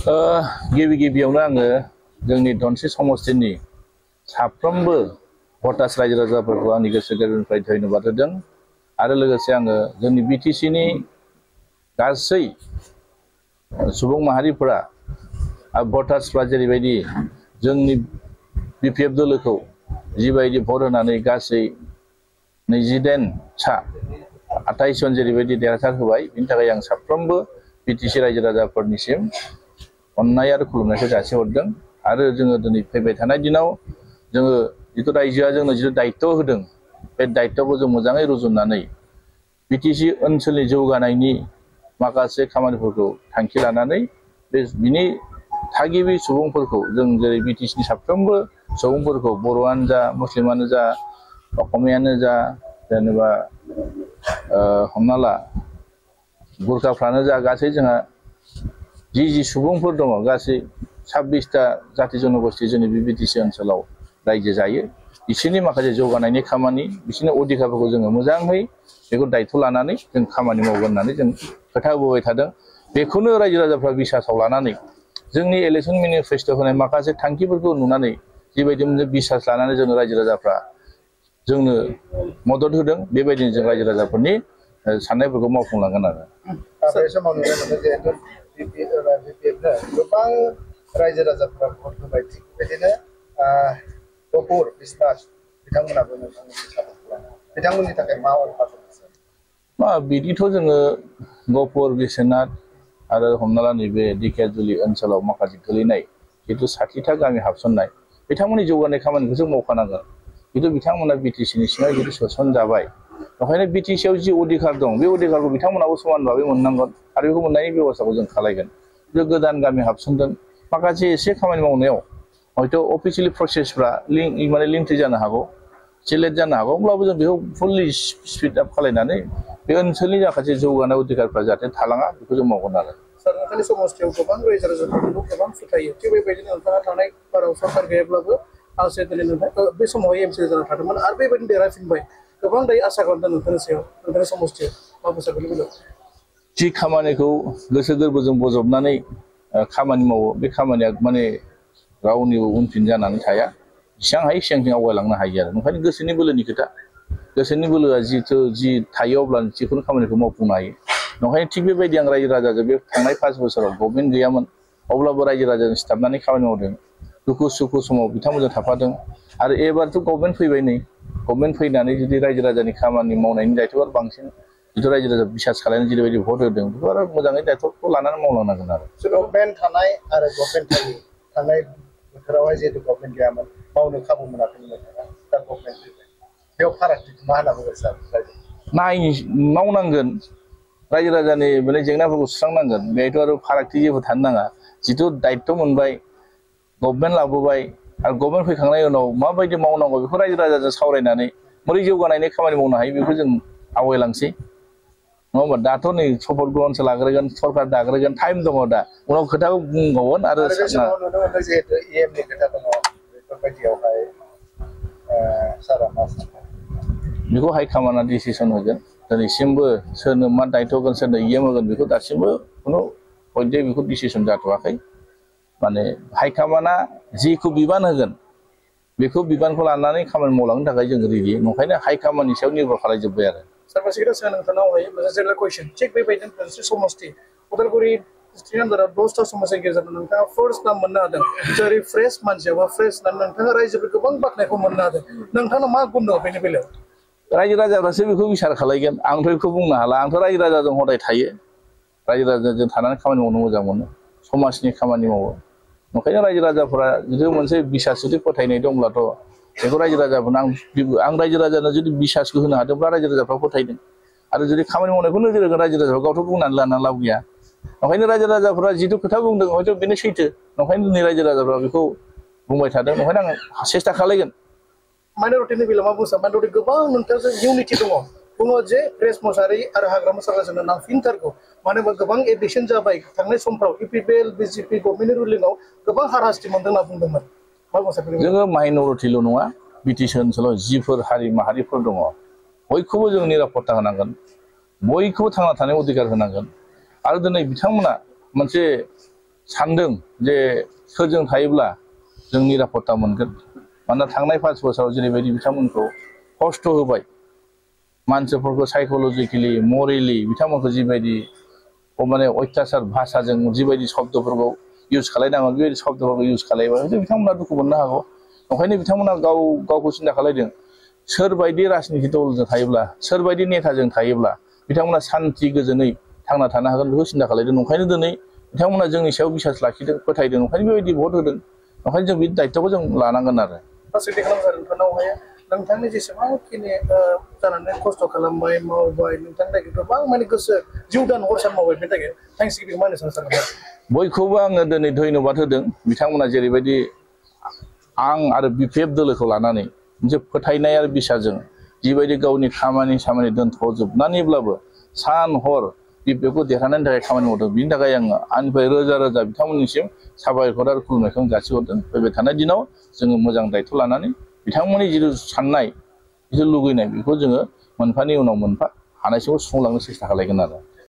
गिबि गिबियावनो आङो जोंनि धनसि समस्तिनि साफ्रोमबो भटार्स रायजो राजाफोरखौ आंनि गोसो गोरबोनिफ्राय धन्यबाद होदों आरो लोगोसे आङो जोंनि बिटिसिनि गासै सुबुं माहारिफोरा भटार्सफ्रा जेरैबायदि जोंनि बिपिएफ दोलोखौ जिबायदि भट होनानै गासै 28 जन जेरैबायदि देरहासार होबाय बिनि थाखाय आं साफ्रोमबो बिटिसि रायजो राजाफोरनिसिम अननाय आरो खुलुमनायखौ जासिहरदों आरो जोङो दिनै फैबाय थानाय दिनाव जोङो जिथु रायजोआ जोंनो जिथु दायित्व होदों बे दायित्वखौ जों मोजाङै रुजुननानै बिटिसि ओनसोलनि जौगानायनि माखासे खामानिफोरखौ थांखि लानानै बिनि थागिबि सुबुंफोरखौ जों जेरै बिटिसिनि साफ्रोमबो सुबुंफोरखौ बर'आनो जा मुस्लिमानो जा असमियानो जा जेनेबा हमना ला गुरखाफ्रानो जा गासै जोंहा जि सुबुंफोर दङ गासै 26टा जाति जनगोष्ठी जोंनि बे बिटिसि ओनसोलाव रायजो जायो बिसोरनि माखासे जौगानायनि खामानि बिसोरनि अधिकारफोरखौ जोङो मोजाङै बेखौ दायित्व लानानै जों खामानि मावगोन होननानै जों खोथा होबोबाय थादों बेखौनो रायजो राजाफ्रा बिसासाव लानानै जोंनि इलेक्सन मेनिफेस्ट'आव होनाय माखासे थांखिफोरखौ नुनानै जिबायदि बिसास लानानै जोंनो रायजो राजाफ्रा जोंनो मदद होदों बेबायदिनो जों रायजो राजाफोरनि साननायफोरखौ मावफुंलांगोन आरो बे समाव नुनो मोनो जे बिपिएफनो गोबां रायजो राजाफोरा भट होबाय थिग बेबायदिनो गफुर बिश्नाथ बिथांमोनाबो नोंथांनि सापर्ट खालामो बिथांमोननि थाखाय मा अफार मा बिदिथ' जोङो गफुर बिश्नाथ आरो हमना ला नैबे दिखियाजुलि ओनसोलाव माखासे गोलैनाय जिथु 60टा गामि हाबसननाय बिथांमोननि जौगानाय खामानिखौ जों मावखानांगोन जिथु बिथांमोना बिटिसिनि सिङाव जिथु सोसनजाबाय ओंखायनो बिटिसिआव जि अधिकार दं बे अधिकारखौ बिथांमोनाबो समान भाबै मोननांगोन आरो बेखौ मोननायनि बेबस्थाखौ जों खालायगोन गोदान गामि हाबसनदों माखासे एसे खामानि मावनायाव हयथ' अफिसियेलि प्रसेसफ्रा लिंथि जानो हागौ लेट जानो हागौ अब्लाबो जों बेखौ फुललि स्पिड आप खालायनानै बे ओनसोलनि माखासे जौगानाय अधिकारफ्रा जाहाथे थालाङा बेखौ जों मावगोन आरो सार नोंथांनि समस्थियाव गोबां रायजो राजाफोरखौ गोबां फोथायो थिग बेबायदिनो नोंथाङा थानाय बाराव सरकार गैयाब्लाबो आलसे दिनै नोंथां बे समाव एमसि जाना थादोंमोन आरो बेबायदिनो देरहाफिनबाय गोबां दायो आसा खालामदों नोंथांनि सायाव नोंथांनि समस्थियाव मा बुंसार गोलैगोन जि खामानिखौ गोसो गोरबोजों बजबनानै खामानि मावो बे खामानिया माने रावनिबो उनफिन जानानै थाया बेसेबां हायो एसेबां आवगायलांनो हायो आरो ओंखायनो गोसोनि बोलोनि खोथा गोसोनि बोलोआ जि थायो अब्लानो जिखुनु खामानिखौ मावफुंनो हायो ओंखायनो थिग बेबायदि आं रायजो राजाजों बे थांनाय 5 बोसोराव गभर्नमेन्ट गैयामोन अब्लाबो रायजो राजाजों सिथाबनानै खामानि मावदों दुखु सुखु समाव बिथांमोनजों थाफादों आरो एबारथ' गभर्नमेन्ट फैबाय नै गभर्नमेन्ट फैनानै जुदि रायजो राजानि खामानि मावनायनि दायित्वआ बांसिन जिथु रायजो राजा बिसास खालामनानै जेरैबायदि भट होदों बेखौ आरो मोजाङै दायित्वखौ लानानै मावलांनांगोन आरो गभर्नमेन्ट थानाय आरो गभर्नमेन्ट थांनाय बोथोरावहाय जिहेतु गभर्नमेन्ट गैयामोन मावनो खाबु मोनाखैमोन दा गभर्नमेन्ट फैबाय बेयाव फारागथिखौ मा होनना बुङो सार मावनांगोन रायजो राजानि माने जेंनाफोरखौ सुस्रांनांगोन बेहायथ' आरो फारागथि जेबो थानो नाङा जिथु दायित्व मोनबाय गभर्नमेन्ट लाबोबाय आरो गभर्नमेन्ट फैखांनायनि उनाव माबायदि मावनांगौ बेखौ रायजो राजाजों सावरायनानै बोरै जौगानायनि खामानि मावनो हायो बेखौ जों आवगायलांसै नङा होमबा दाथ' नै सपर्ट ओनसोल लाग्रोगोन सरकार दाग्रोगोन टाइम दङ दा उनाव खोथाखौ बुंबावगोन आरो जिहेतु इएमनि खोथा दङ बेफोरबायदियावहाय सारा मा सानो बेखौ हाइकमान्डआ डिसिसन होगोन दिनैसिमबो सोरनो मा दायित्व होगोन सोरनो इएम होगोन बेखौ दासिमबो खुनु पइन्टै बेखौ डिसिसन जाथ'वाखै माने हाइकमान्डआ जिखौ बिबान होगोन बेखौ बिबानखौ लानानै खामानि मावलांनो थाखाय जों रेडि ओंखायनो हाइकमान्डनि सायाव निर्भर खालायजोब्बाय आरो सार मोनसे खोथा सोंनो नोंथांनावहाय मोनसे जेनेरेल कुइसन थिग बेबायदिनो मोनसे समस्ति उदालगुरि डिस्ट्रिक्ट आन्दाराव 10टा समस्यानि गेजेराव नोंथाङा फार्स्ट नाम मोननो हादों जेरै फ्रेश मानसि एबा फ्रेश नोंथाङा रायजोफोर गोबां बाख्नायखौ मोननो हादों नोंथांना मा गुन दङ बेनि बेलायाव रायजो राजाफ्रासो बेखौ बिसार खालायगोन आंथ' बेखौ बुंनो हाला आंथ' रायजो राजाजों हदाय थायो रायजो राजाजों थानानै खामानि मावनो मोजां मोनो समाजनि खामानि मावो ओंखायनो रायजो राजाफोरा जुदि मोनसे बिसास जुदि फोथायनाय दंब्लाथ' बेखौ रायजो राजाफोरनो आं रायजो राजानो जुदि बिसासखौ होनो हादोंब्ला रायजो राजाफ्रा फोथायदों आरो जुदि खामानि मावनायखौ नोजोर होगोन रायजो राजाफ्रा गावथ' बुंनानै लानानै लाब गैया ओंखायनो रायजो राजाफोरा जिथु खोथा बुंदों हयथ' बेनो सैथो ओंखायनो दिनै रायजो राजाफ्रा बेखौ बुंबाय थादों ओंखायनो आं सेस्था खालायगोन माइन'रिटिनि बेलायाव मा बुंसा माइन'रिटि गोबां नोंथांजों इउनिटि दङ बुङो जे प्रेस मोसाहारि आरो हाग्रामा सारगारजोंनो नांफिनथारगौ मानो होनबा गोबां एडिक्सन जाबाय थांनाय समफ्राव इउपिपिएल बिजेपि गभर्नमेन्टनि रुलिंआव गोबां हाराहास्ति मोनदों होनना बुंदोंमोन मा बुंसा जोङो माइन'रिटिल' नङा बिटिसि ओनसोलाव जिफोर हारि माहारिफोर दङ बयखौबो जों निरापत्ता होनांगोन बयखौबो थांना थानाय अधिकार होनांगोन आरो दिनै बिथांमोना मोनसे सानदों जे सोरजों थायोब्ला जों निरापत्ता मोनगोन मानोना थांनाय 5 बोसोराव जेरैबायदि बिथांमोनखौ खस्थ' होबाय मानसिफोरखौ साइकोलजिकेलि मरेलि बिथांमोनखौ जिबायदि माने अत्याचार भाषाजों जिबायदि शब्दफोरखौ इउज खालायनाङा बेबायदि शब्दफोरखौ इउज खालायबा बिथांमोना दुखु मोननो हागौ ओंखायनो बिथांमोना गावखौ सिन्था खालायदों सोरबायदि राजनिति दलजों थायोब्ला सोरबायदि नेताजों थायोब्ला बिथांमोना शान्ति गोजोनै थांना थानो हागोन बेखौ सिन्था खालायदों ओंखायनो दिनै बिथांमोना जोंनि सायाव बिसास लाखिदों फोथायदों ओंखायनो बेबायदि भट होदों ओंखायनो जों बे दायित्वखौ जों लानांगोन आरो गासैबो खालामजादों नोंथांनावहाय नोंथांनि जेसेबांखिनि जानानै खस्थ' खालामबाय मावबाय नोंथांनि थाखाय गोबां माने गोसो जिउ दान हरसान मावबाय बेनि थाखाय थेंक्स गिभिं मा होनो सानदों बयखौबो आङो दिनै धन्यबाद होदों बिथांमोना जेरैबायदि आं आरो बिपिएफ दोलोखौ लानानै मोनसे फोथायनाय आरो बिसाजों जिबायदि गावनि खामानि दोनथ'जोबनानैब्लाबो सान हर बिपिएफखौ देरहानायनि थाखाय खामानि मावदों बिनि थाखाय आङो आंनिफ्राय रोजा रोजा बिथांमोननिसिम साबायखर आरो खुलुमनायखौ जासिहरदों फैबाय थानाय दिनाव जोङो मोजां दायित्व लानानै बिथांमोननि जिथु साननाय जिथु लुगैनाय बेखौ जोङो मोनफानि उनाव मोनफा हानायसिमखौ सुफुंलांनो सेस्था खालायगोन आरो